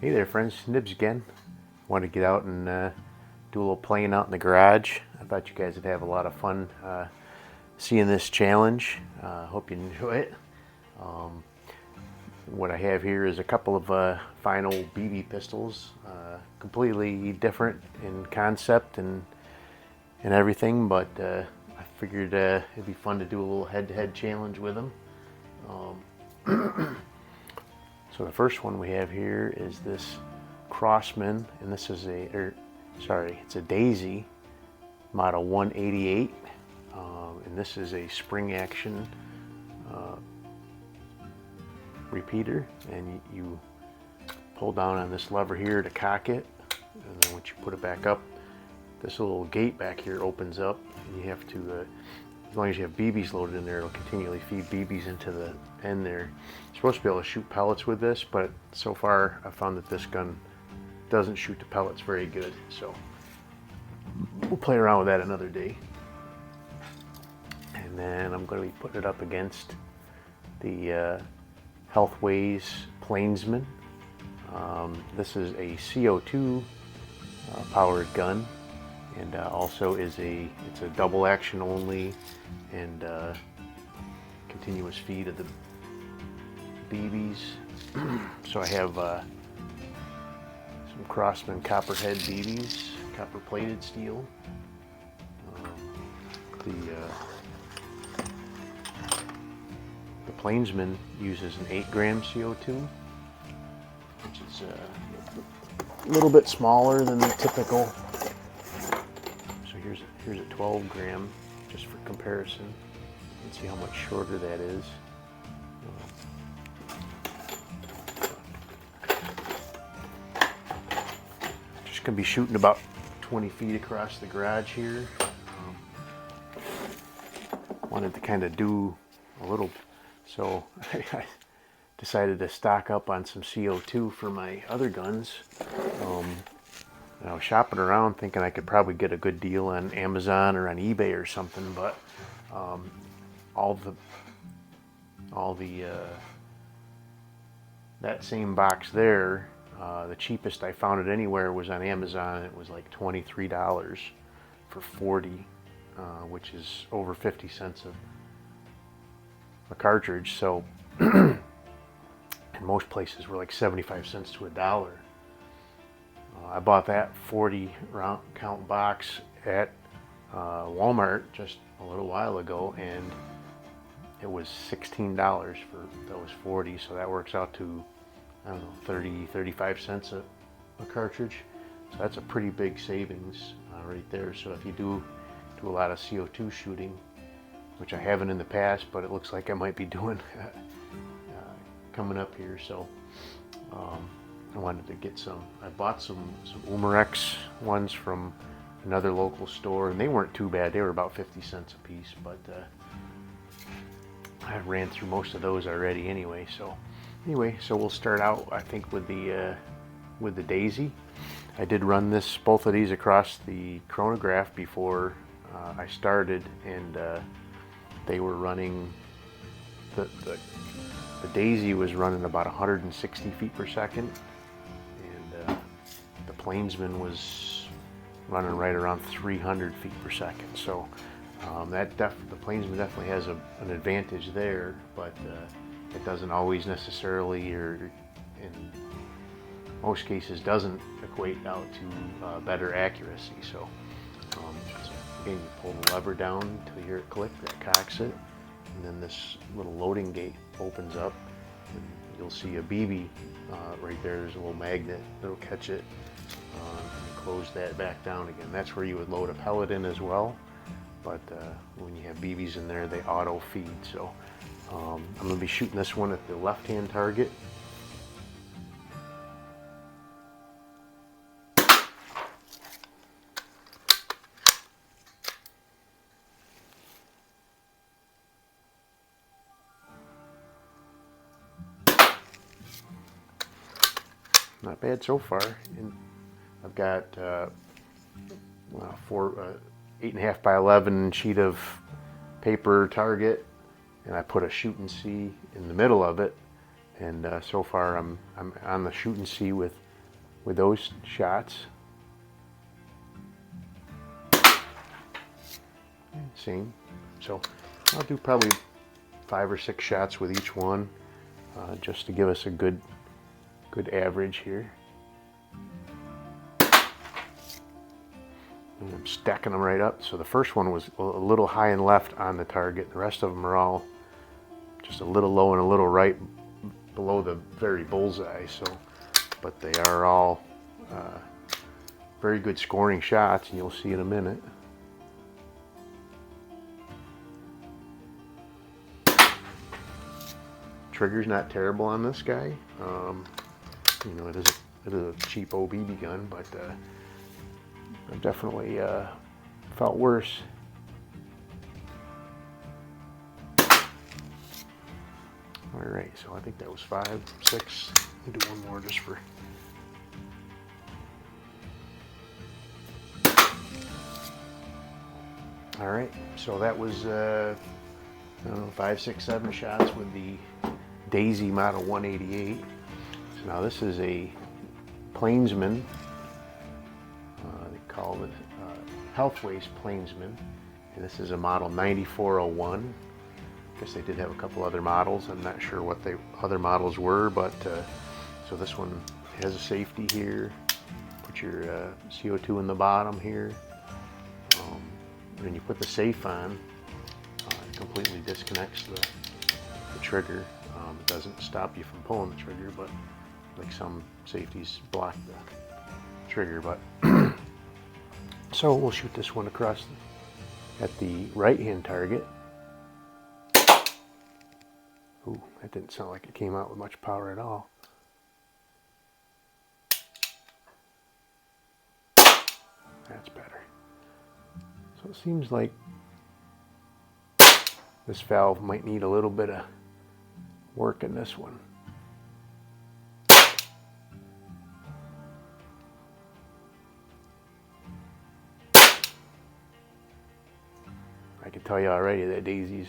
Hey there friends, Nibs again. Wanted to get out and do a little playing out in the garage. I thought you guys would have a lot of fun seeing this challenge. Hope you enjoy it. What I have here is a couple of fine old BB pistols, completely different in concept and everything, but I figured it'd be fun to do a little head-to-head challenge with them. So the first one we have here is this Crossman, and this is it's a Daisy model 188, and this is a spring action repeater, and you pull down on this lever here to cock it, and then once you put it back up, this little gate back here opens up, and you have to as long as you have BBs loaded in there, it'll continually feed BBs into the end there. You're supposed to be able to shoot pellets with this, but so far I found that this gun doesn't shoot the pellets very good, so we'll play around with that another day. And then I'm going to be putting it up against the Healthways plainsman. This is a CO2 powered gun, and also it's a double action only and continuous feed of the BBs. So I have some Crossman copperhead BBs, copper plated steel. The plainsman uses an 8-gram CO2, which is a little bit smaller than the typical. So here's a 12-gram, just for comparison. You can see how much shorter that is. Just gonna be shooting about 20 feet across the garage here. Wanted to kind of do a little, so I decided to stock up on some CO2 for my other guns. I was shopping around thinking I could probably get a good deal on Amazon or on eBay or something, but that same box there, the cheapest I found it anywhere was on Amazon. It was like $23 for 40, which is over 50 cents a cartridge. So in most places were like 75 cents to $1. I bought that 40 round count box at Walmart just a little while ago, and it was $16 for those 40, so that works out to, I don't know, 35 cents a cartridge. So that's a pretty big savings right there. So if you do a lot of CO2 shooting, which I haven't in the past, but it looks like I might be doing coming up here, so I wanted to get some. I bought some Umarex ones from another local store, and they weren't too bad. They were about 50 cents a piece, but I ran through most of those already anyway. So we'll start out, I think, with the Daisy. I did run both of these across the chronograph before I started, and they were running, the Daisy was running about 160 feet per second, and the plainsman was running right around 300 feet per second. So the plainsman definitely has an advantage there, but it doesn't always necessarily, or in most cases, doesn't equate out to better accuracy. So again, you pull the lever down until you hear it click, that cocks it, and then this little loading gate opens up, and you'll see a BB right there. There's a little magnet that'll catch it, and you close that back down again. That's where you would load a pellet in as well, but when you have BBs in there, they auto feed. So I'm going to be shooting this one at the left-hand target. Not bad so far. And I've got 8.5 by 11 sheet of paper target, and I put a shoot and see in the middle of it. And so far I'm on the shoot and see with those shots. Same. So I'll do probably 5 or 6 shots with each one, just to give us a good average here. And I'm stacking them right up. So the first one was a little high and left on the target. The rest of them are all just a little low and a little right below the very bullseye. So, but they are all very good scoring shots, and you'll see in a minute. Trigger's not terrible on this guy. You know, it is a cheap BB gun, but I've definitely felt worse. All right, so I think that was 5, 6. I'll do one more just for. All right, so that was I don't know, 5, 6, 7 shots with the Daisy Model 188. So now this is a plainsman. They call it Healthways plainsman, and this is a model 9401. I guess they did have a couple other models. I'm not sure what the other models were, but so this one has a safety here. Put your CO2 in the bottom here. When you put the safe on, it completely disconnects the trigger. It doesn't stop you from pulling the trigger, but like some safeties block the trigger. But so we'll shoot this one across at the right-hand target. Ooh, that didn't sound like it came out with much power at all. That's better. So it seems like this valve might need a little bit of work in this one. I can tell you already that Daisy's,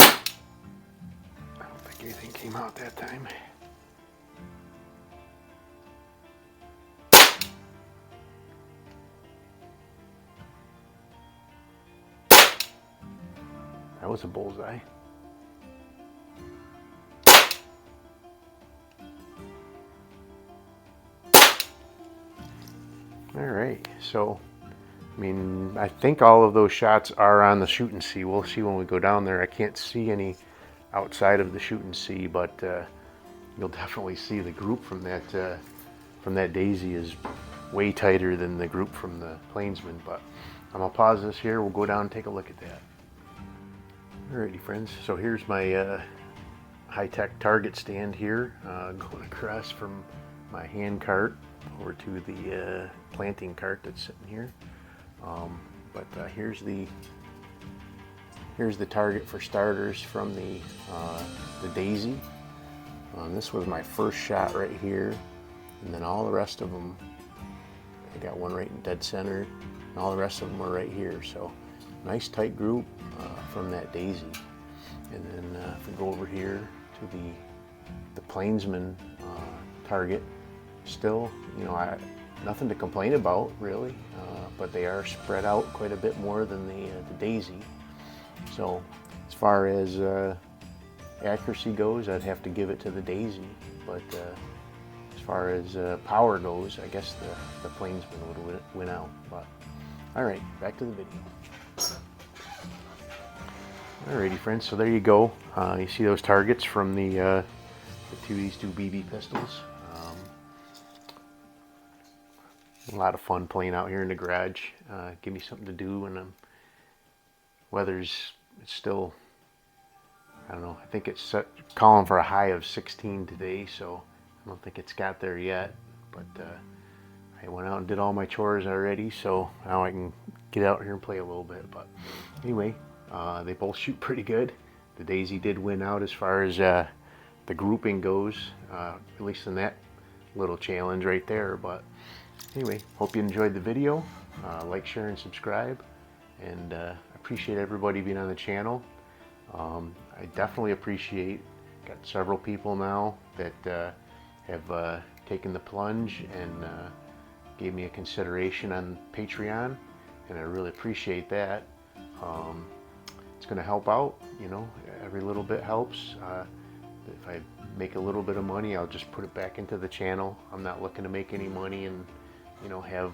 I don't think anything came out that time. That was a bullseye. All right, so I mean, I think all of those shots are on the shoot and see. We'll see when we go down there. I can't see any outside of the shoot and see, but you'll definitely see the group from that Daisy is way tighter than the group from the plainsman. But I'm gonna pause this here. We'll go down and take a look at that. Alrighty, friends. So here's my high-tech target stand here, going across from my hand cart over to the planting cart that's sitting here. But here's the target for starters from the Daisy. This was my first shot right here, and then all the rest of them, I got one right in dead center, and all the rest of them were right here. So nice tight group from that Daisy. And then if we go over here to the plainsman target, still, you know, nothing to complain about really, but they are spread out quite a bit more than the Daisy. So as far as accuracy goes, I'd have to give it to the Daisy, but as far as power goes, I guess the plainsman would win out. But all right, back to the video. Alrighty, friends, so there you go. You see those targets from these two BB pistols. A lot of fun playing out here in the garage. Give me something to do, and weather's, it's still, I don't know, I think it's calling for a high of 16 today, so I don't think it's got there yet, but I went out and did all my chores already, so now I can get out here and play a little bit. But anyway, they both shoot pretty good. The Daisy did win out as far as the grouping goes, at least in that little challenge right there. But anyway, hope you enjoyed the video. Like, share, and subscribe, and I appreciate appreciate everybody being on the channel. I definitely appreciate, got several people now that have taken the plunge and gave me a consideration on Patreon, and I really appreciate that. It's going to help out, you know, every little bit helps. If I make a little bit of money, I'll just put it back into the channel. I'm not looking to make any money and, you know, have,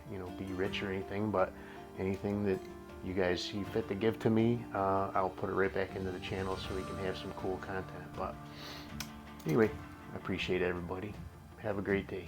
you know, be rich or anything, but anything that you guys see fit to give to me, I'll put it right back into the channel so we can have some cool content. But anyway, I appreciate everybody. Have a great day.